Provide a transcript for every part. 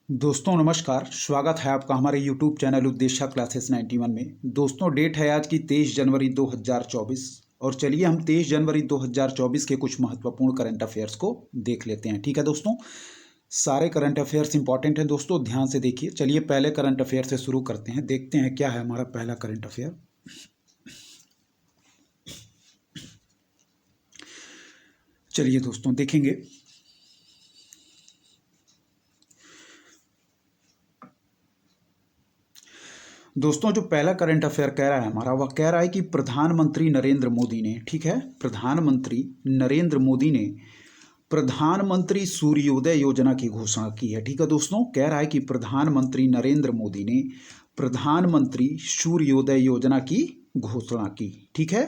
दोस्तों नमस्कार, स्वागत है आपका हमारे YouTube चैनल उद्देश्य क्लासेस 91 में। दोस्तों डेट है आज की 23 जनवरी 2024 और चलिए हम 23 जनवरी 2024 के कुछ महत्वपूर्ण करंट अफेयर्स को देख लेते हैं। ठीक है दोस्तों, सारे करंट अफेयर्स इंपॉर्टेंट हैं दोस्तों, ध्यान से देखिए। चलिए पहले करंट अफेयर से शुरू करते हैं, देखते हैं क्या है हमारा पहला करंट अफेयर। चलिए दोस्तों देखेंगे। दोस्तों जो पहला करंट अफेयर कह रहा है हमारा, वह कह रहा है कि प्रधानमंत्री नरेंद्र मोदी ने, ठीक है, प्रधानमंत्री नरेंद्र मोदी ने प्रधानमंत्री सूर्योदय योजना की घोषणा की है। ठीक है दोस्तों, कह रहा है कि प्रधानमंत्री नरेंद्र मोदी ने प्रधानमंत्री सूर्योदय योजना की घोषणा की। ठीक है,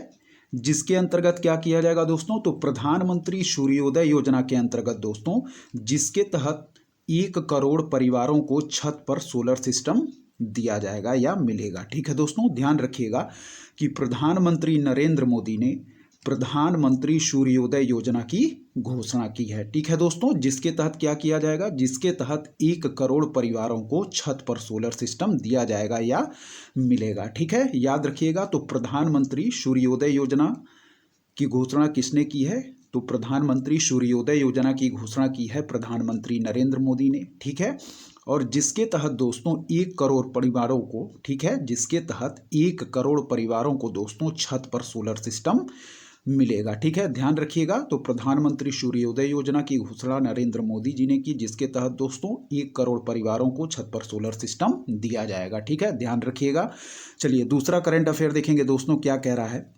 जिसके अंतर्गत क्या किया जाएगा दोस्तों, तो प्रधानमंत्री सूर्योदय योजना के अंतर्गत दोस्तों, जिसके तहत 1 करोड़ परिवारों को छत पर सोलर सिस्टम दिया जाएगा या मिलेगा। ठीक है दोस्तों, ध्यान रखिएगा कि प्रधानमंत्री नरेंद्र मोदी ने प्रधानमंत्री सूर्योदय योजना की घोषणा की है। ठीक है दोस्तों, जिसके तहत क्या किया जाएगा, जिसके तहत 1 करोड़ परिवारों को छत पर सोलर सिस्टम दिया जाएगा या मिलेगा। ठीक है, याद रखिएगा। तो प्रधानमंत्री सूर्योदय योजना की घोषणा किसने की है, तो प्रधानमंत्री सूर्योदय योजना की घोषणा की है प्रधानमंत्री नरेंद्र मोदी ने। ठीक है, और जिसके तहत दोस्तों 1 करोड़ परिवारों को, ठीक है, जिसके तहत 1 करोड़ परिवारों को दोस्तों छत पर सोलर सिस्टम मिलेगा। ठीक है, ध्यान रखिएगा। तो प्रधानमंत्री सूर्योदय योजना की घोषणा नरेंद्र मोदी जी ने की, जिसके तहत दोस्तों 1 करोड़ परिवारों को छत पर सोलर सिस्टम दिया जाएगा। ठीक है, ध्यान रखिएगा। चलिए दूसरा करंट अफेयर देखेंगे दोस्तों, क्या कह रहा है।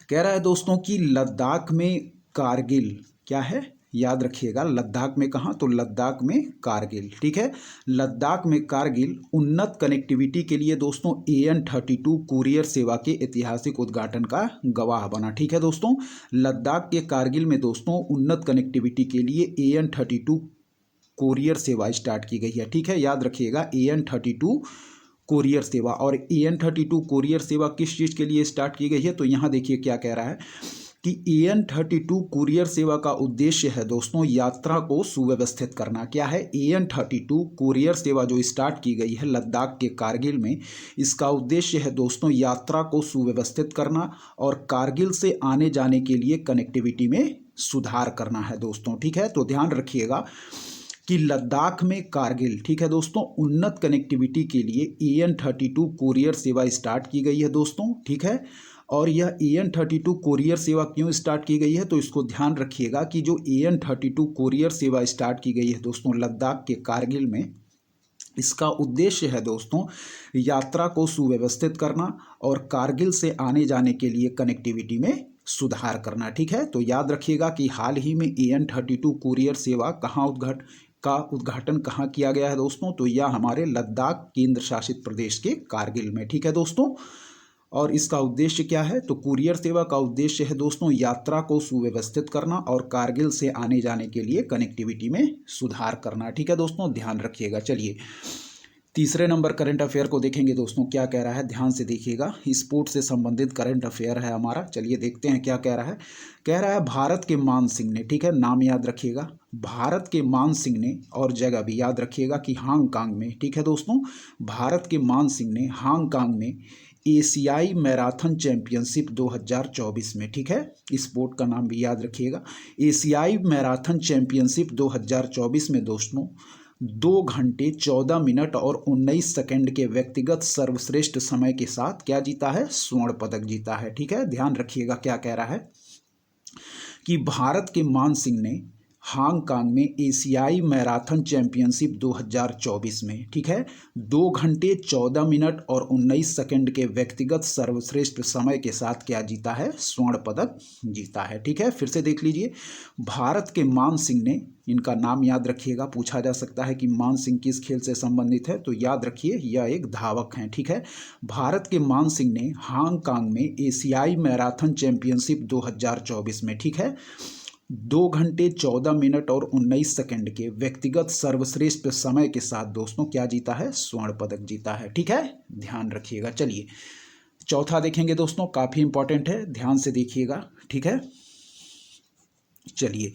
कह रहा है दोस्तों कि लद्दाख में कारगिल, क्या है, याद रखिएगा, लद्दाख में कहाँ, तो लद्दाख में कारगिल। ठीक है, लद्दाख में कारगिल उन्नत कनेक्टिविटी के लिए दोस्तों AN32 कुरियर सेवा के ऐतिहासिक उद्घाटन का गवाह बना। ठीक है दोस्तों, लद्दाख के कारगिल में दोस्तों उन्नत कनेक्टिविटी के लिए AN32 कुरियर सेवा स्टार्ट की गई है। ठीक है, याद रखिएगा AN32 कोरियर सेवा। और AN32 कोरियर सेवा किस चीज़ के लिए स्टार्ट की गई है, तो यहाँ देखिए क्या कह रहा है कि AN32 कुरियर सेवा का उद्देश्य है दोस्तों यात्रा को सुव्यवस्थित करना। क्या है, AN32 कुरियर सेवा जो स्टार्ट की गई है लद्दाख के कारगिल में, इसका उद्देश्य है दोस्तों यात्रा को सुव्यवस्थित करना और कारगिल से आने जाने के लिए कनेक्टिविटी में सुधार करना है दोस्तों। ठीक है, तो ध्यान रखिएगा कि लद्दाख में कारगिल, ठीक है दोस्तों, उन्नत कनेक्टिविटी के लिए AN32 कुरियर सेवा स्टार्ट की गई है दोस्तों। ठीक है, और यह AN32 कुरियर सेवा क्यों स्टार्ट की गई है, तो इसको ध्यान रखिएगा कि जो AN32 कुरियर सेवा स्टार्ट की गई है दोस्तों लद्दाख के कारगिल में, इसका उद्देश्य है दोस्तों यात्रा को सुव्यवस्थित करना और कारगिल से आने जाने के लिए कनेक्टिविटी में सुधार करना। ठीक है, तो याद रखिएगा कि हाल ही में AN32 कुरियर सेवा उद्घाटन कहाँ किया गया है दोस्तों, तो यह हमारे लद्दाख केंद्र शासित प्रदेश के कारगिल में। ठीक है दोस्तों, और इसका उद्देश्य क्या है, तो कुरियर सेवा का उद्देश्य है दोस्तों यात्रा को सुव्यवस्थित करना और कारगिल से आने जाने के लिए कनेक्टिविटी में सुधार करना। ठीक है दोस्तों, ध्यान रखिएगा। चलिए तीसरे नंबर करंट अफेयर को देखेंगे दोस्तों, क्या कह रहा है, ध्यान से देखिएगा। स्पोर्ट्स से संबंधित करंट अफेयर है हमारा। चलिए देखते हैं क्या कह रहा है। कह रहा है भारत के मान सिंह ने, ठीक है, नाम याद रखिएगा, भारत के मान सिंह ने, और जगह भी याद रखिएगा कि हांगकांग में। ठीक है दोस्तों, भारत के मान सिंह ने हांगकांग में एशियाई मैराथन चैंपियनशिप 2024 में, ठीक है, स्पोर्ट का नाम भी याद रखिएगा, एशियाई मैराथन चैंपियनशिप 2024 में दोस्तों 2 घंटे 14 मिनट और 19 सेकंड के व्यक्तिगत सर्वश्रेष्ठ समय के साथ क्या जीता है, स्वर्ण पदक जीता है। ठीक है, ध्यान रखिएगा क्या कह रहा है कि भारत के मान सिंह ने हांगकांग में एशियाई मैराथन चैंपियनशिप 2024 में, ठीक है, 2 घंटे 14 मिनट और 19 सेकंड के व्यक्तिगत सर्वश्रेष्ठ समय के साथ क्या जीता है, स्वर्ण पदक जीता है। ठीक है, फिर से देख लीजिए, भारत के मान सिंह ने, इनका नाम याद रखिएगा, पूछा जा सकता है कि मान सिंह किस खेल से संबंधित है, तो याद रखिए यह एक धावक हैं। ठीक है, भारत के मान सिंह ने हांगकांग में एशियाई मैराथन चैंपियनशिप 2024 में, ठीक है, 2 घंटे 14 मिनट और 19 सेकंड के व्यक्तिगत सर्वश्रेष्ठ समय के साथ दोस्तों क्या जीता है, स्वर्ण पदक जीता है। ठीक है, ध्यान रखिएगा। चलिए चौथा देखेंगे दोस्तों, काफी इंपॉर्टेंट है, ध्यान से देखिएगा। ठीक है, चलिए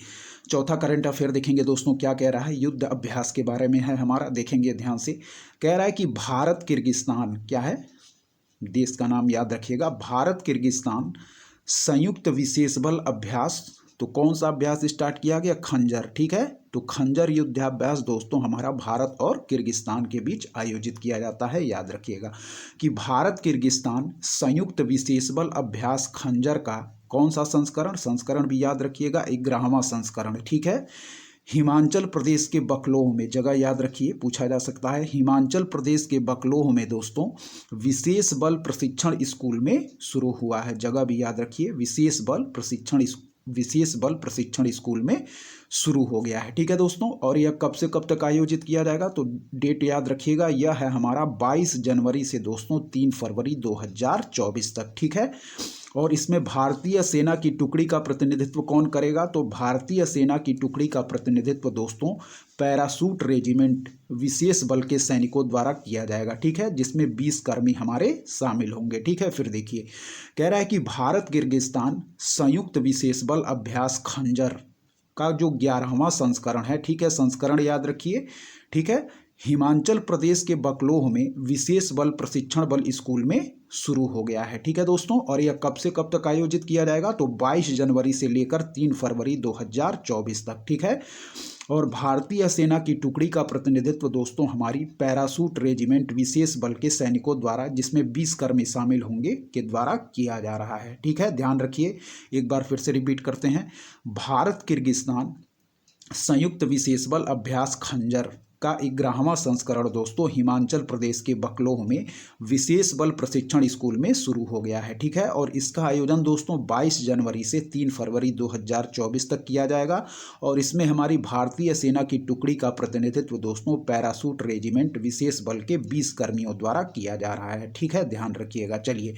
चौथा करंट अफेयर देखेंगे दोस्तों, क्या कह रहा है, युद्ध अभ्यास के बारे में है हमारा, देखेंगे ध्यान से। कह रहा है कि भारत किर्गिस्तान, क्या है, देश का नाम याद रखिएगा, भारत किर्गिस्तान संयुक्त विशेष बल अभ्यास। तो कौन सा अभ्यास स्टार्ट किया गया, खंजर, ठीक है। तो खंजर युद्धाभ्यास दोस्तों हमारा भारत और किर्गिस्तान के बीच आयोजित किया जाता है। याद रखिएगा कि भारत किर्गिस्तान संयुक्त विशेष बल अभ्यास खंजर का कौन सा संस्करण भी याद रखिएगा, 11वां संस्करण, ठीक है। हिमाचल प्रदेश के बकलोह में, जगह याद रखिए, पूछा जा सकता है, हिमाचल प्रदेश के बकलोह में दोस्तों विशेष बल प्रशिक्षण स्कूल में शुरू हुआ है। जगह भी याद रखिए, विशेष बल प्रशिक्षण स्कूल में शुरू हो गया है, ठीक है दोस्तों। और यह कब से कब तक आयोजित किया जाएगा, तो डेट याद रखिएगा, यह है हमारा 22 जनवरी से दोस्तों 3 फरवरी 2024 तक, ठीक है। और इसमें भारतीय सेना की टुकड़ी का प्रतिनिधित्व कौन करेगा, तो भारतीय सेना की टुकड़ी का प्रतिनिधित्व दोस्तों पैरासूट रेजिमेंट विशेष बल के सैनिकों द्वारा किया जाएगा, ठीक है, जिसमें 20 कर्मी हमारे शामिल होंगे, ठीक है। फिर देखिए, कह रहा है कि भारत किर्गिस्तान संयुक्त विशेष बल अभ्यास खंजर का जो 11वां संस्करण है, ठीक है, संस्करण याद रखिए, ठीक है, हिमाचल प्रदेश के बकलोह में विशेष बल प्रशिक्षण बल स्कूल में शुरू हो गया है, ठीक है दोस्तों। और यह कब से कब तक आयोजित किया जाएगा, तो 22 जनवरी से लेकर 3 फरवरी 2024 तक, ठीक है। और भारतीय सेना की टुकड़ी का प्रतिनिधित्व दोस्तों हमारी पैरासूट रेजिमेंट विशेष बल के सैनिकों द्वारा, जिसमें 20 कर्मी शामिल होंगे, के द्वारा किया जा रहा है, ठीक है। ध्यान रखिए, एक बार फिर से रिपीट करते हैं, भारत किर्गिस्तान संयुक्त विशेष बल अभ्यास खंजर का 11वां संस्करण दोस्तों हिमाचल प्रदेश के बकलोह में विशेष बल प्रशिक्षण स्कूल में शुरू हो गया है, ठीक है। और इसका आयोजन दोस्तों 22 जनवरी से 3 फरवरी 2024 तक किया जाएगा। और इसमें हमारी भारतीय सेना की टुकड़ी का प्रतिनिधित्व दोस्तों पैरासूट रेजिमेंट विशेष बल के 20 कर्मियों द्वारा किया जा रहा है, ठीक है, ध्यान रखिएगा। चलिए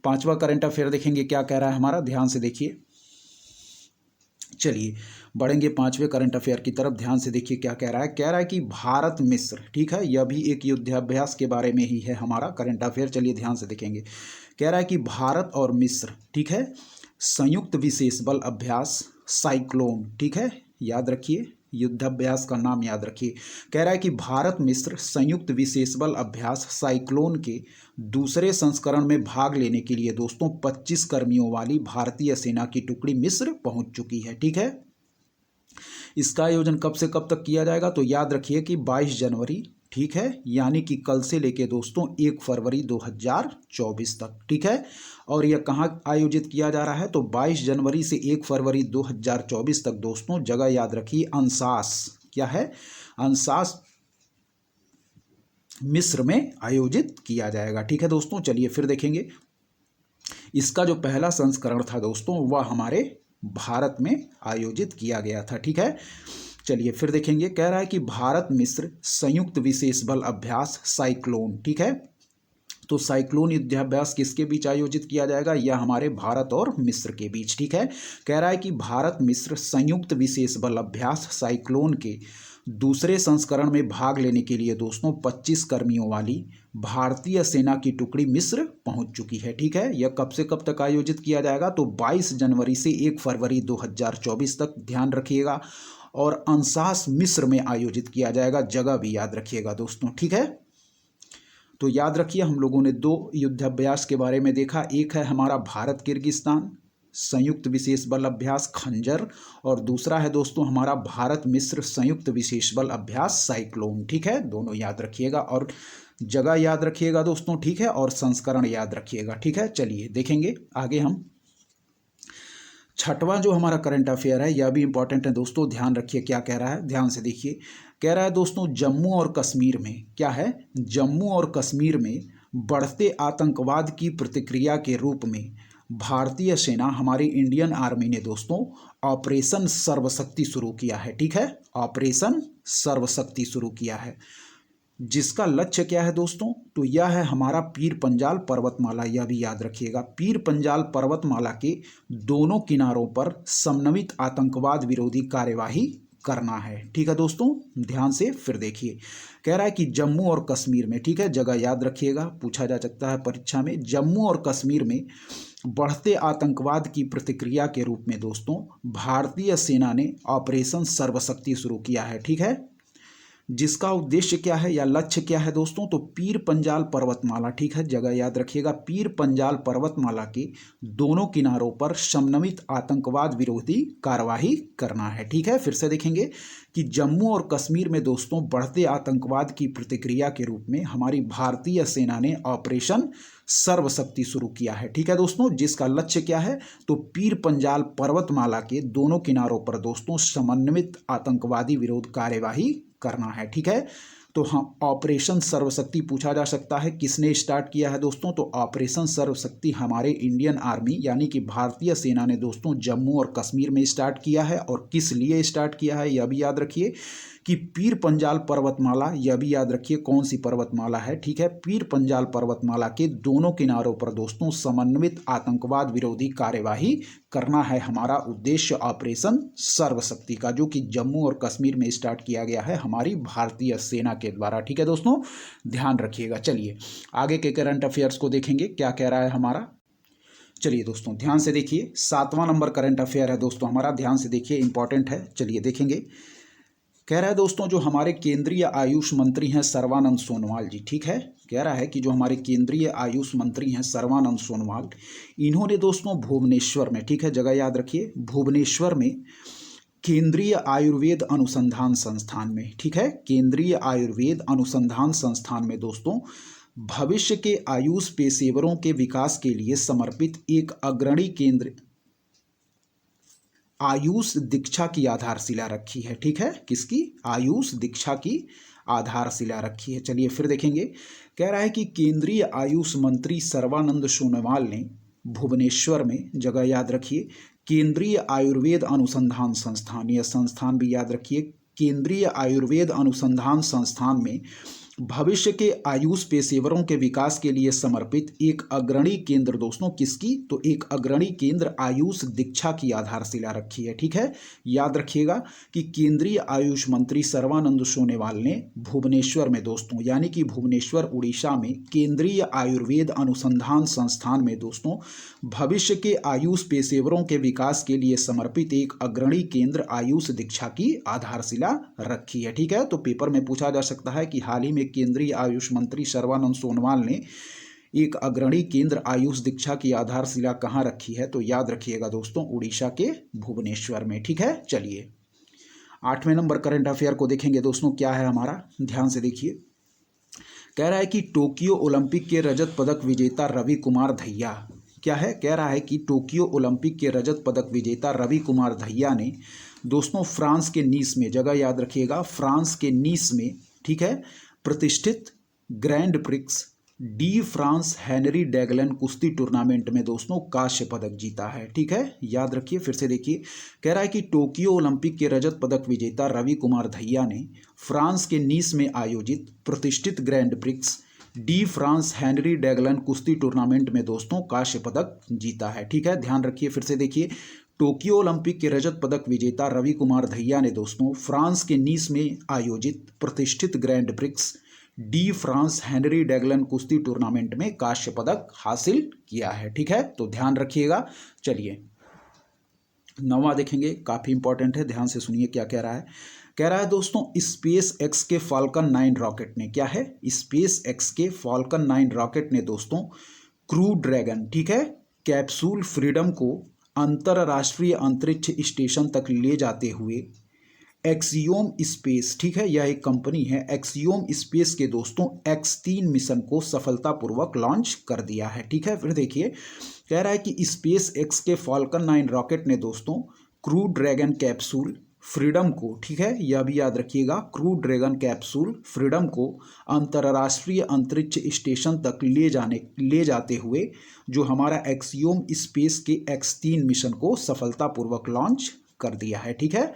5वां करंट अफेयर देखेंगे, क्या कह रहा है हमारा, ध्यान से देखिए। चलिए बढ़ेंगे 5वें करंट अफेयर की तरफ, ध्यान से देखिए क्या कह रहा है कि भारत मिस्र, ठीक है, यह भी एक युद्धाभ्यास के बारे में ही है हमारा करंट अफेयर। चलिए ध्यान से देखेंगे, कह रहा है कि भारत और मिस्र, ठीक है, संयुक्त विशेष बल अभ्यास साइक्लोन, ठीक है, याद रखिए, युद्धाभ्यास का नाम याद रखिए। कह रहा है कि भारत मिस्र संयुक्त विशेष बल अभ्यास साइक्लोन के दूसरे संस्करण में भाग लेने के लिए दोस्तों 25 कर्मियों वाली भारतीय सेना की टुकड़ी मिस्र पहुंच चुकी है, ठीक है। इसका आयोजन कब से कब तक किया जाएगा, तो याद रखिए कि 22 जनवरी, ठीक है, यानी कि कल से लेके दोस्तों 1 फरवरी 2024 तक, ठीक है। और यह कहाँ आयोजित किया जा रहा है, तो 22 जनवरी से 1 फरवरी 2024 तक दोस्तों, जगह याद रखिए, अंसास, क्या है, अंसास मिस्र में आयोजित किया जाएगा, ठीक है दोस्तों। चलिए फिर देखेंगे, इसका जो पहला संस्करण था दोस्तों वह हमारे भारत में आयोजित किया गया था, ठीक है। चलिए फिर देखेंगे, कह रहा है कि भारत मिस्र संयुक्त विशेष बल अभ्यास साइक्लोन, ठीक है। तो साइक्लोन युद्धाभ्यास किसके बीच आयोजित किया जाएगा, यह हमारे भारत और मिस्र के बीच, ठीक है। कह रहा है कि भारत मिस्र संयुक्त विशेष बल अभ्यास साइक्लोन के दूसरे संस्करण में भाग लेने के लिए दोस्तों 25 कर्मियों वाली भारतीय सेना की टुकड़ी मिस्र पहुंच चुकी है, ठीक है। यह कब से कब तक आयोजित किया जाएगा, तो 22 जनवरी से 1 फरवरी 2024 तक, ध्यान रखिएगा। और अंसास मिस्र में आयोजित किया जाएगा, जगह भी याद रखिएगा दोस्तों, ठीक है। तो याद रखिए, हम लोगों ने 2 युद्धाभ्यास के बारे में देखा, एक है हमारा भारत किर्गिस्तान संयुक्त विशेष बल अभ्यास खंजर, और दूसरा है दोस्तों हमारा भारत मिस्र संयुक्त विशेष बल अभ्यास साइक्लोन, ठीक है। दोनों याद रखिएगा और जगह याद रखिएगा दोस्तों, ठीक है, और संस्करण याद रखिएगा, ठीक है। चलिए देखेंगे आगे हम 6वां जो हमारा करंट अफेयर है, यह भी इंपॉर्टेंट है दोस्तों, ध्यान रखिए क्या कह रहा है, ध्यान से देखिए। कह रहा है दोस्तों, जम्मू और कश्मीर में, क्या है, जम्मू और कश्मीर में बढ़ते आतंकवाद की प्रतिक्रिया के रूप में भारतीय सेना, हमारी इंडियन आर्मी ने दोस्तों ऑपरेशन सर्वशक्ति शुरू किया है, ठीक है, ऑपरेशन सर्वशक्ति शुरू किया है, जिसका लक्ष्य क्या है दोस्तों, तो यह है हमारा पीर पंजाल पर्वतमाला, यह भी याद रखिएगा, पीर पंजाल पर्वतमाला के दोनों किनारों पर समन्वित आतंकवाद विरोधी कार्यवाही करना है, ठीक है दोस्तों। ध्यान से फिर देखिए, कह रहा है कि जम्मू और कश्मीर में, ठीक है, जगह याद रखिएगा, पूछा जा सकता है परीक्षा में, जम्मू और कश्मीर में बढ़ते आतंकवाद की प्रतिक्रिया के रूप में दोस्तों भारतीय सेना ने ऑपरेशन सर्वशक्ति शुरू किया है, ठीक है, जिसका उद्देश्य क्या है या लक्ष्य क्या है दोस्तों, तो पीर पंजाल पर्वतमाला, ठीक है, जगह याद रखिएगा, पीर पंजाल पर्वतमाला के दोनों किनारों पर समन्वित आतंकवाद विरोधी कार्यवाही करना है, ठीक है। फिर से देखेंगे कि जम्मू और कश्मीर में दोस्तों बढ़ते आतंकवाद की प्रतिक्रिया के रूप में हमारी भारतीय सेना ने ऑपरेशन सर्वशक्ति शुरू किया है, ठीक है दोस्तों, जिसका लक्ष्य क्या है, तो पीर पंजाल पर्वतमाला के दोनों किनारों पर दोस्तों समन्वित आतंकवादी विरोध कार्यवाही करना है, ठीक है। तो हाँ, ऑपरेशन सर्वशक्ति पूछा जा सकता है किसने स्टार्ट किया है दोस्तों, तो ऑपरेशन सर्वशक्ति हमारे इंडियन आर्मी यानी कि भारतीय सेना ने दोस्तों जम्मू और कश्मीर में स्टार्ट किया है। और किस लिए स्टार्ट किया है यह भी याद रखिए कि पीर पंजाल पर्वतमाला, यह भी याद रखिए कौन सी पर्वतमाला है, ठीक है, पीर पंजाल पर्वतमाला के दोनों किनारों पर दोस्तों समन्वित आतंकवाद विरोधी कार्यवाही करना है हमारा उद्देश्य ऑपरेशन सर्वशक्ति का, जो कि जम्मू और कश्मीर में स्टार्ट किया गया है हमारी भारतीय सेना के द्वारा, ठीक है दोस्तों, ध्यान रखिएगा। चलिए आगे के करंट अफेयर्स को देखेंगे क्या कह रहा है हमारा। चलिए दोस्तों ध्यान से देखिए, 7वां नंबर करंट अफेयर है दोस्तों हमारा, ध्यान से देखिए, इंपॉर्टेंट है। चलिए देखेंगे, कह रहा है दोस्तों जो हमारे केंद्रीय आयुष मंत्री हैं सर्बानंद सोनोवाल जी, ठीक है, कह रहा है कि जो हमारे केंद्रीय आयुष मंत्री हैं सर्बानंद सोनोवाल, इन्होंने दोस्तों भुवनेश्वर में, ठीक है, जगह याद रखिए, भुवनेश्वर में केंद्रीय आयुर्वेद अनुसंधान संस्थान में, ठीक है, केंद्रीय आयुर्वेद अनुसंधान संस्थान में दोस्तों भविष्य के आयुष पेशेवरों के विकास के लिए समर्पित एक अग्रणी केंद्र आयुष दीक्षा की आधारशिला रखी है, ठीक है, किसकी, आयुष दीक्षा की आधारशिला रखी है। चलिए फिर देखेंगे, कह रहा है कि केंद्रीय आयुष मंत्री सर्बानंद सोनोवाल ने भुवनेश्वर में, जगह याद रखिए, केंद्रीय आयुर्वेद अनुसंधान संस्थान, यह संस्थान भी याद रखिए, केंद्रीय आयुर्वेद अनुसंधान संस्थान में भविष्य के आयुष पेशेवरों के विकास के लिए समर्पित एक अग्रणी केंद्र दोस्तों, किसकी, तो एक अग्रणी केंद्र आयुष दीक्षा की आधारशिला रखी है, ठीक है, याद रखिएगा कि केंद्रीय आयुष मंत्री सर्बानंद सोनोवाल ने भुवनेश्वर में दोस्तों यानी कि भुवनेश्वर उड़ीसा में केंद्रीय आयुर्वेद अनुसंधान संस्थान में दोस्तों भविष्य के आयुष पेशेवरों के विकास के लिए समर्पित एक अग्रणी केंद्र आयुष दीक्षा की आधारशिला रखी है, ठीक है। तो पेपर में पूछा जा सकता है कि हाल ही में केंद्रीय आयुष मंत्री सर्बानंद सोनोवाल ने एक अग्रणी केंद्र आयुष दीक्षा की आधारशिला कहां रखी है, तो याद रखिएगा दोस्तों उड़ीसा के भुवनेश्वर में, ठीक है। चलिए 8वें नंबर करंट अफेयर को देखेंगे दोस्तों, क्या है हमारा, ध्यान से देखिए, कह रहा है कि टोक्यो ओलंपिक के रजत पदक विजेता रवि कुमार दहिया, क्या है, कह रहा है कि टोक्यो ओलंपिक के रजत पदक विजेता रवि कुमार दहिया ने दोस्तों फ्रांस के नीस में, जगह याद रखिएगा, फ्रांस के नीस में, ठीक है, प्रतिष्ठित grand prix de France Henri Deglane कुश्ती टूर्नामेंट में दोस्तों कांस्य पदक जीता है, ठीक है, याद रखिए। फिर से देखिए, कह रहा है कि टोक्यो ओलंपिक के रजत पदक विजेता रवि कुमार दहिया ने फ्रांस के नीस में आयोजित प्रतिष्ठित grand prix de France Henri Deglane कुश्ती टूर्नामेंट में दोस्तों कांस्य पदक जीता है, ठीक है, ध्यान रखिए। फिर से देखिए, टोक्यो ओलंपिक के रजत पदक विजेता रवि कुमार दहिया ने दोस्तों फ्रांस के नीस में आयोजित प्रतिष्ठित grand prix de France Henri Deglane कुश्ती टूर्नामेंट में कांस्य पदक हासिल किया है, ठीक है, तो ध्यान रखिएगा। चलिए 9वां देखेंगे, काफी इंपॉर्टेंट है, ध्यान से सुनिए क्या कह रहा है। कह रहा है दोस्तों स्पेस एक्स के फाल्कन 9 रॉकेट ने, क्या है, स्पेस एक्स के फाल्कन 9 रॉकेट ने दोस्तों क्रू ड्रैगन, ठीक है, कैप्सूल फ्रीडम को अंतरराष्ट्रीय अंतरिक्ष स्टेशन तक ले जाते हुए एक्सियोम स्पेस, ठीक है, यह एक कंपनी है, एक्सियोम स्पेस के दोस्तों X3 मिशन को सफलतापूर्वक लॉन्च कर दिया है, ठीक है। फिर देखिए, कह रहा है कि स्पेस एक्स के फाल्कन 9 रॉकेट ने दोस्तों क्रू ड्रैगन कैप्सूल फ्रीडम को, ठीक है, यह भी याद रखिएगा, क्रू ड्रैगन कैप्सूल फ्रीडम को अंतरराष्ट्रीय अंतरिक्ष स्टेशन तक ले जाते हुए जो हमारा एक्सियोम स्पेस के X3 मिशन को सफलतापूर्वक लॉन्च कर दिया है, ठीक है।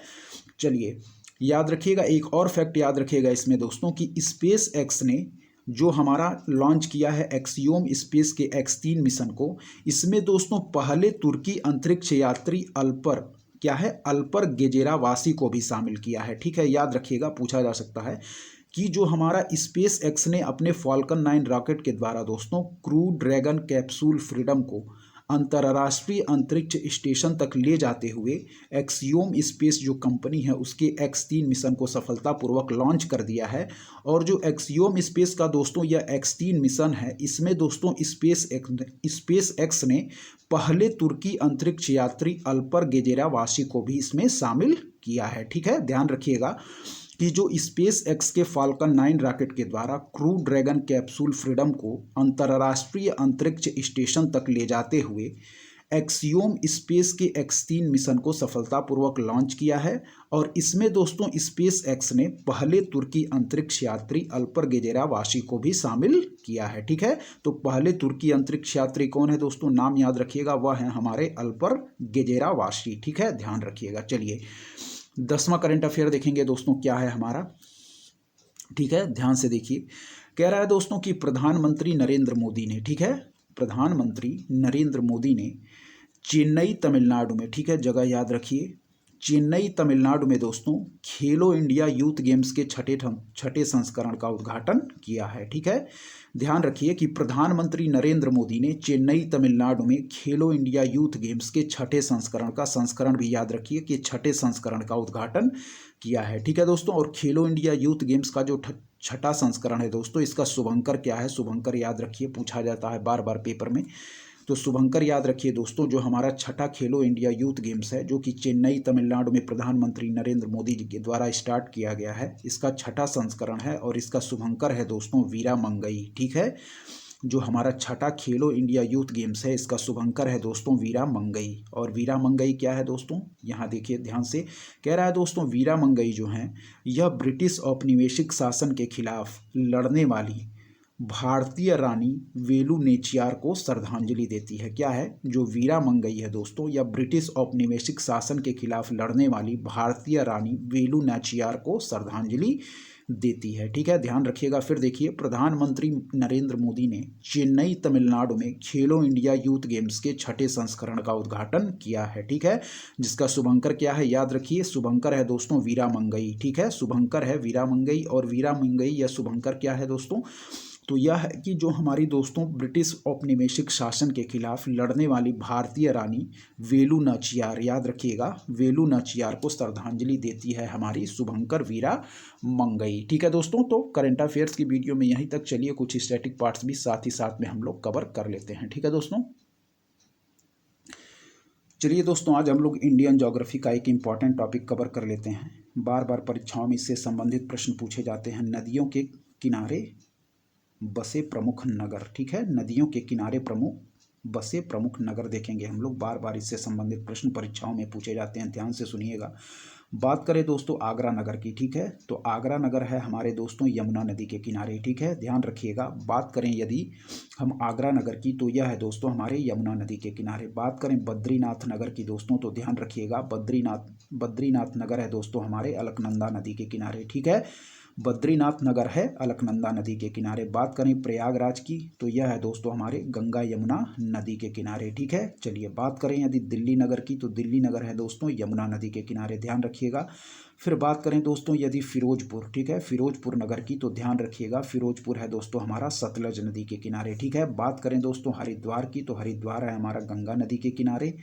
चलिए याद रखिएगा, एक और फैक्ट याद रखिएगा इसमें दोस्तों कि स्पेस एक्स ने जो हमारा लॉन्च किया है एक्सियोम स्पेस के X3 मिशन को, इसमें दोस्तों पहले तुर्की अंतरिक्ष यात्री अल्पर, क्या है, अल्पर गेजेरावासी को भी शामिल किया है, ठीक है, याद रखिएगा, पूछा जा सकता है कि जो हमारा स्पेस एक्स ने अपने फाल्कन 9 रॉकेट के द्वारा दोस्तों क्रू ड्रैगन कैप्सूल फ्रीडम को अंतर्राष्ट्रीय अंतरिक्ष स्टेशन तक ले जाते हुए एक्सियोम स्पेस जो कंपनी है उसके X3 मिशन को सफलतापूर्वक लॉन्च कर दिया है। और जो एक्सियोम स्पेस का दोस्तों यह X3 मिशन है, इसमें दोस्तों स्पेस एक्स ने पहले तुर्की अंतरिक्ष यात्री अल्पर गेजेरावासी को भी इसमें शामिल किया है। ठीक है, ध्यान रखिएगा कि जो स्पेस एक्स के फाल्कन 9 रॉकेट के द्वारा क्रू ड्रैगन कैप्सूल फ्रीडम को अंतर्राष्ट्रीय अंतरिक्ष स्टेशन तक ले जाते हुए एक्सियोम स्पेस के X3 मिशन को सफलतापूर्वक लॉन्च किया है। और इसमें दोस्तों स्पेस एक्स ने पहले तुर्की अंतरिक्ष यात्री अल्पर गेजेरावासी को भी शामिल किया है। ठीक है, तो पहले तुर्की अंतरिक्ष यात्री कौन है दोस्तों, नाम याद रखिएगा, वह है हमारे अल्पर गेजेरावासी। ठीक है, ध्यान रखिएगा। चलिए 10वां करंट अफेयर देखेंगे दोस्तों, क्या है हमारा। ठीक है, ध्यान से देखिए। कह रहा है दोस्तों कि प्रधानमंत्री नरेंद्र मोदी ने, ठीक है, प्रधानमंत्री नरेंद्र मोदी ने चेन्नई तमिलनाडु में, ठीक है, जगह याद रखिए, चेन्नई तमिलनाडु में दोस्तों खेलो इंडिया यूथ गेम्स के छठे संस्करण का उद्घाटन किया है। ठीक है, ध्यान रखिए कि प्रधानमंत्री नरेंद्र मोदी ने चेन्नई तमिलनाडु में खेलो इंडिया यूथ गेम्स के छठे संस्करण भी याद रखिए कि छठे संस्करण का उद्घाटन किया है। ठीक है दोस्तों, और खेलो इंडिया यूथ गेम्स का जो छठा संस्करण है दोस्तों, इसका शुभंकर क्या है, शुभंकर याद रखिए, पूछा जाता है बार बार पेपर में। तो शुभंकर याद रखिए दोस्तों, जो हमारा छठा खेलो इंडिया यूथ गेम्स है, जो कि चेन्नई तमिलनाडु में प्रधानमंत्री नरेंद्र मोदी जी के द्वारा स्टार्ट किया गया है, इसका छठा संस्करण है और इसका शुभंकर है दोस्तों वीरा मंगई। ठीक है, जो हमारा छठा खेलो इंडिया यूथ गेम्स है, इसका शुभंकर है दोस्तों वीरा मंगई। और वीरा मंगई क्या है दोस्तों, यहाँ देखिए ध्यान से। कह रहा है दोस्तों वीरा मंगई जो है, यह ब्रिटिश औपनिवेशिक शासन के खिलाफ लड़ने वाली भारतीय रानी वेलु नेचियार को श्रद्धांजलि देती है। क्या है, जो वीरा मंगई है दोस्तों, यह ब्रिटिश औपनिवेशिक शासन के खिलाफ लड़ने वाली भारतीय रानी वेलु नाचियार को श्रद्धांजलि देती है। ठीक है, ध्यान रखिएगा। फिर देखिए, प्रधानमंत्री नरेंद्र मोदी ने चेन्नई तमिलनाडु में खेलो इंडिया यूथ गेम्स के छठे संस्करण का उद्घाटन किया है। ठीक है, जिसका शुभंकर क्या है, याद रखिए, शुभंकर है दोस्तों वीरा मंगई। ठीक है, शुभंकर है वीरा मंगई। और वीरा मंगई या शुभंकर क्या है दोस्तों, तो यह है कि जो हमारी दोस्तों ब्रिटिश औपनिवेशिक शासन के खिलाफ लड़ने वाली भारतीय रानी वेलु नाचियार, याद रखिएगा, वेलु नाचियार को श्रद्धांजलि देती है हमारी शुभंकर वीरा मंगई। ठीक है दोस्तों, तो करंट अफेयर्स की वीडियो में यहीं तक। चलिए कुछ स्टैटिक पार्ट्स भी साथ ही साथ में हम लोग कवर कर लेते हैं। ठीक है दोस्तों, चलिए दोस्तों, आज हम लोग इंडियन ज्योग्राफी का एक इम्पॉर्टेंट टॉपिक कवर कर लेते हैं। बार बार परीक्षाओं में इससे संबंधित प्रश्न पूछे जाते हैं। नदियों के किनारे बसे प्रमुख नगर। ठीक है, नदियों के किनारे बसे प्रमुख नगर देखेंगे हम लोग। बार बार इससे संबंधित प्रश्न परीक्षाओं में पूछे जाते हैं, ध्यान से सुनिएगा। बात करें दोस्तों आगरा नगर की, ठीक है, तो आगरा नगर है हमारे दोस्तों यमुना नदी के किनारे। ठीक है, ध्यान रखिएगा। बात करें यदि हम आगरा नगर की, तो यह है दोस्तों हमारे यमुना नदी के किनारे। बात करें बद्रीनाथ नगर की दोस्तों, तो ध्यान रखिएगा, बद्रीनाथ नगर है दोस्तों हमारे अलकनंदा नदी के किनारे। ठीक है, बद्रीनाथ नगर है अलकनंदा नदी के किनारे। बात करें प्रयागराज की, तो यह है दोस्तों हमारे गंगा यमुना नदी के किनारे। ठीक है, चलिए बात करें यदि दिल्ली नगर की, तो दिल्ली नगर है दोस्तों यमुना नदी के किनारे, ध्यान रखिएगा। फिर बात करें दोस्तों यदि फिरोजपुर, ठीक है, फिरोजपुर नगर की, तो ध्यान रखिएगा, फिरोजपुर है दोस्तों हमारा सतलज नदी के किनारे। ठीक है, बात करें दोस्तों हरिद्वार की, तो हरिद्वार है हमारा गंगा नदी के किनारे।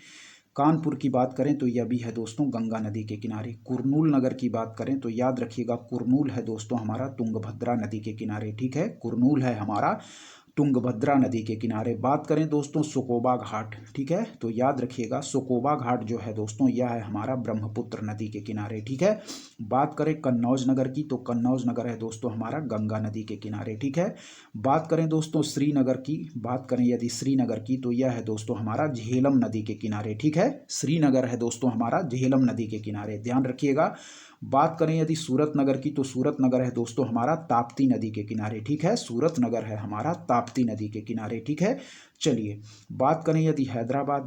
कानपुर की बात करें तो यह भी है दोस्तों गंगा नदी के किनारे। कुरनूल नगर की बात करें तो याद रखिएगा, कुरनूल है दोस्तों हमारा तुंगभद्रा नदी के किनारे। ठीक है, कुरनूल है हमारा तुंगभद्रा नदी के किनारे। बात करें दोस्तों सुकोबा घाट, ठीक है, तो याद रखिएगा सुकोबा घाट जो है दोस्तों यह है हमारा ब्रह्मपुत्र नदी के किनारे। ठीक है, बात करें कन्नौज नगर की, तो कन्नौज नगर है दोस्तों हमारा गंगा नदी के किनारे। ठीक है, बात करें दोस्तों श्रीनगर की, बात करें यदि श्रीनगर की, तो यह है दोस्तों हमारा झेलम नदी के किनारे। ठीक है, श्रीनगर है दोस्तों हमारा झेलम नदी के किनारे, ध्यान रखिएगा। बात करें यदि सूरत नगर की, तो सूरत नगर है दोस्तों हमारा ताप्ती नदी के किनारे। ठीक है, सूरत नगर है हमारा ताप्ती नदी के किनारे। ठीक है, चलिए बात करें यदि हैदराबाद,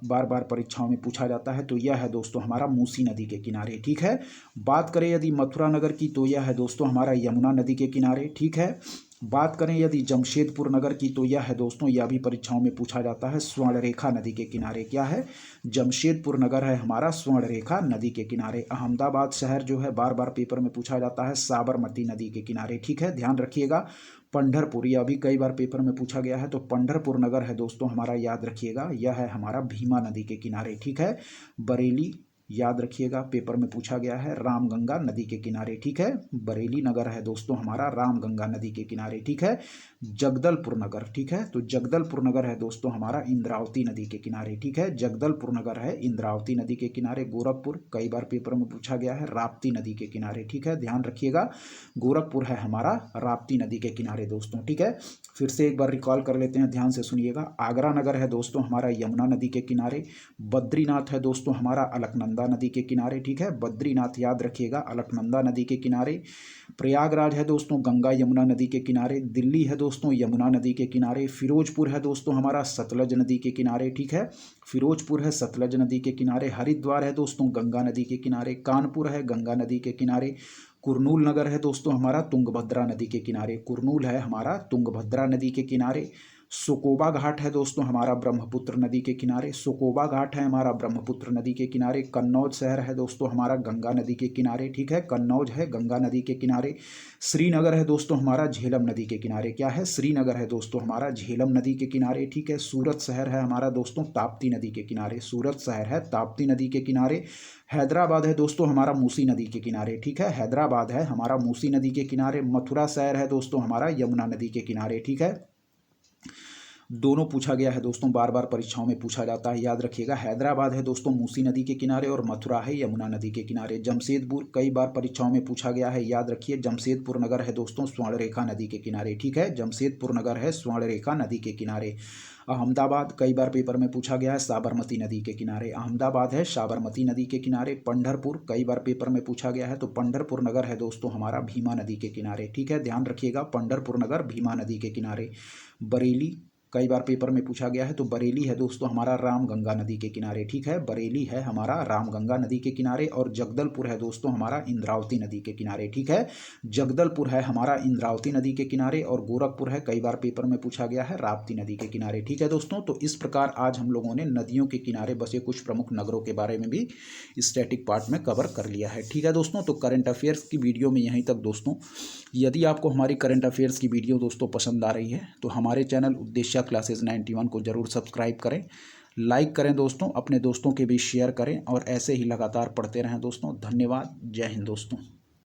बार बार परीक्षाओं में पूछा जाता है, तो यह है दोस्तों हमारा मूसी नदी के किनारे। ठीक है, बात करें यदि मथुरा नगर की, तो यह है दोस्तों हमारा यमुना नदी के किनारे। ठीक है, बात करें यदि जमशेदपुर नगर की, तो यह है दोस्तों, यह भी परीक्षाओं में पूछा जाता है, स्वर्णरेखा नदी के किनारे। क्या है, जमशेदपुर नगर है हमारा स्वर्णरेखा नदी के किनारे। अहमदाबाद शहर जो है बार बार पेपर में पूछा जाता है, साबरमती नदी के किनारे। ठीक है, ध्यान रखिएगा। पंढरपुर, यह भी कई बार पेपर में पूछा गया है, तो पंढरपुर नगर है दोस्तों हमारा, याद रखिएगा, यह है हमारा भीमा नदी के किनारे, ठीक है। बरेली, याद रखिएगा, पेपर में पूछा गया है, रामगंगा नदी के किनारे, ठीक है। बरेली नगर है दोस्तों हमारा रामगंगा नदी के किनारे, ठीक है। जगदलपुर नगर, ठीक है, तो जगदलपुर नगर है दोस्तों हमारा इंद्रावती नदी के किनारे, ठीक है। जगदलपुर नगर है इंद्रावती नदी के किनारे। गोरखपुर, कई बार पेपर में पूछा गया है, राप्ती नदी के किनारे, ठीक है, ध्यान रखिएगा, गोरखपुर है हमारा राप्ती नदी के किनारे दोस्तों, ठीक है। फिर से एक बार रिकॉल कर लेते हैं, ध्यान से सुनिएगा। आगरा नगर है दोस्तों हमारा यमुना नदी के किनारे। बद्रीनाथ है दोस्तों हमारा अलकनंदा नदी के किनारे, ठीक है, बद्रीनाथ याद रखिएगा, अलकनंदा नदी के किनारे। प्रयागराज है दोस्तों गंगा यमुना नदी के किनारे। दिल्ली है दोस्तों यमुना नदी के किनारे। फिरोजपुर है दोस्तों हमारा सतलज नदी के किनारे, ठीक है, फिरोजपुर है सतलज नदी के किनारे। हरिद्वार है दोस्तों गंगा नदी के किनारे। कानपुर है गंगा नदी के किनारे। कुरनूल नगर है दोस्तों हमारा तुंगभद्रा नदी के किनारे। कुरनूल है हमारा तुंगभद्रा नदी के किनारे। सुकोबा घाट है दोस्तों हमारा ब्रह्मपुत्र नदी के किनारे। सुकोबा घाट है हमारा ब्रह्मपुत्र नदी के किनारे। कन्नौज शहर है दोस्तों हमारा गंगा नदी के किनारे, ठीक है, कन्नौज है गंगा नदी के किनारे। श्रीनगर है दोस्तों हमारा झेलम नदी के किनारे, क्या है, श्रीनगर है दोस्तों हमारा झेलम नदी के किनारे, ठीक है। सूरत शहर है हमारा दोस्तों ताप्ती नदी के किनारे। सूरत शहर है ताप्ती नदी के किनारे। हैदराबाद है दोस्तों हमारा मूसी नदी के किनारे, ठीक है, हैदराबाद है हमारा मूसी नदी के किनारे। मथुरा शहर है दोस्तों हमारा यमुना नदी के किनारे, ठीक है। दोनों पूछा गया है दोस्तों, बार बार परीक्षाओं में पूछा जाता है, याद रखिएगा। हैदराबाद है दोस्तों मूसी नदी के किनारे और मथुरा है यमुना नदी के किनारे। जमशेदपुर कई बार परीक्षाओं में पूछा गया है, याद रखिए, जमशेदपुर नगर है दोस्तों स्वर्णरेखा नदी के किनारे, ठीक है, जमशेदपुर नगर है स्वर्णरेखा नदी के किनारे। अहमदाबाद कई बार पेपर में पूछा गया है, साबरमती नदी के किनारे, अहमदाबाद है साबरमती नदी के किनारे। पंढरपुर कई बार पेपर में पूछा गया है, तो पंढरपुर नगर है दोस्तों हमारा भीमा नदी के किनारे, ठीक है, ध्यान रखिएगा, पंढरपुर नगर भीमा नदी के किनारे। बरेली कई बार पेपर में पूछा गया है, तो बरेली है दोस्तों हमारा रामगंगा नदी के किनारे, ठीक है, बरेली है हमारा रामगंगा नदी के किनारे। और जगदलपुर है दोस्तों हमारा इंद्रावती नदी के किनारे, ठीक है, जगदलपुर है हमारा इंद्रावती नदी के किनारे। और गोरखपुर है कई बार पेपर में पूछा गया है, राप्ती नदी के किनारे, ठीक है दोस्तों। तो इस प्रकार आज हम लोगों ने नदियों के किनारे बसे कुछ प्रमुख नगरों के बारे में भी स्टैटिक पार्ट में कवर कर लिया है, ठीक है दोस्तों। तो करंट अफेयर्स की वीडियो में यहीं तक दोस्तों। यदि आपको हमारी करंट अफेयर्स की वीडियो दोस्तों पसंद आ रही है, तो हमारे चैनल उद्देश्य क्लासेस 91 को जरूर सब्सक्राइब करें, लाइक करें दोस्तों, अपने दोस्तों के बीच शेयर करें और ऐसे ही लगातार पढ़ते रहें दोस्तों। धन्यवाद, जय हिंद दोस्तों।